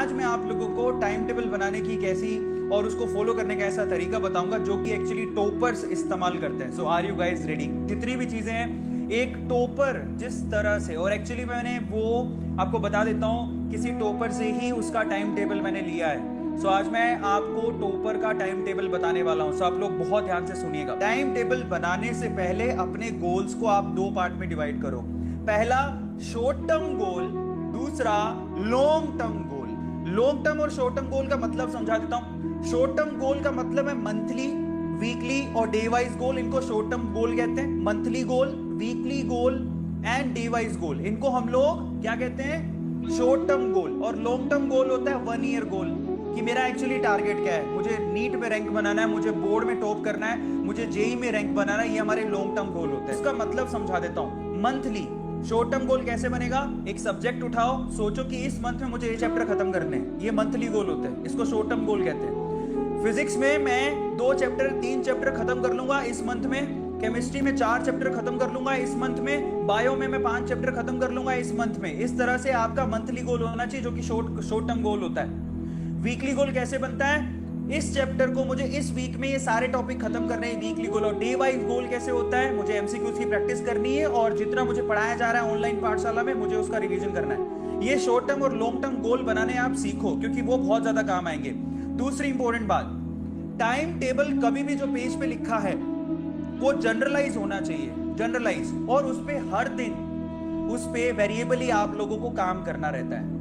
आज मैं आप लोगों को टाइम टेबल बनाने की कैसी और उसको फॉलो करने का ऐसा तरीका बताऊंगा जो कि एक्चुअली टॉपर्स इस्तेमाल करते हैं। सो आर यू गाइज रेडी? जितनी भी चीजें हैं, एक टॉपर जिस तरह से, और एक्चुअली मैंने वो आपको बता देता हूं, किसी टॉपर से ही उसका टाइम टेबल मैंने लिया है। सो आज मैं आपको टॉपर का टाइम टेबल बताने वाला हूं। सो आप लोग बहुत ध्यान से सुनिएगा। टाइम टेबल बनाने से पहले अपने गोल्स को आप दो पार्ट में डिवाइड करो। पहला शॉर्ट टर्म गोल, दूसरा long term goal. Long term और शॉर्ट टर्म गोल का मतलब समझा देता हूं। शॉर्ट टर्म गोल का मतलब है मंथली, वीकली और डे वाइज गोल। इनको शॉर्ट टर्म गोल कहते हैं। Monthly goal, weekly goal and day wise goal, इनको हम लोग क्या कहते हैं? Short term goal. और लॉन्ग टर्म गोल होता है 1 ईयर गोल, कि मेरा एक्चुअली टारगेट क्या है, मुझे नीट में रैंक बनाना है, मुझे बोर्ड में टॉप करना है, मुझे जेई में रैंक बनाना है। ये हमारे लॉन्ग टर्म गोल होते हैं। इसका मतलब समझा देता हूं। मंथली शॉर्ट टर्म गोल कैसे बनेगा? एक सब्जेक्ट उठाओ, सोचो कि इस मंथ में मुझे ये चैप्टर खत्म करने हैं। ये मंथली गोल होते हैं, इसको शॉर्ट टर्म गोल कहते हैं। फिजिक्स में मैं 2 चैप्टर 3 चैप्टर खत्म कर लूंगा इस मंथ में। केमिस्ट्री में 4 चैप्टर खत्म कर लूंगा इस मंथ में। बायो में मैं 5 चैप्टर खत्म कर लूंगा इस मंथ में। इस तरह से आपका मंथली गोल होना चाहिए, जो कि शॉर्ट टर्म गोल होता है। वीकली गोल कैसे बनता है? इस चैप्टर को मुझे इस वीक में ये सारे टॉपिक खत्म करने हैं, वीकली गोल। और डे वाइज गोल कैसे होता है? मुझे एमसीक्यूज की प्रैक्टिस करनी है और जितना मुझे पढ़ाया जा रहा है ऑनलाइन पाठशाला में, मुझे उसका रिवीजन करना है। ये शॉर्ट टर्म और लॉन्ग टर्म गोल बनाने आप सीखो, क्योंकि वो बहुत ज्यादा काम आएंगे। दूसरी इंपॉर्टेंट बात, टाइम टेबल कभी भी जो पेज पे लिखा है वो जनरलाइज होना चाहिए, जनरलाइज। और उस पे हर दिन उस पे वेरिएबली आप लोगों को काम करना रहता है।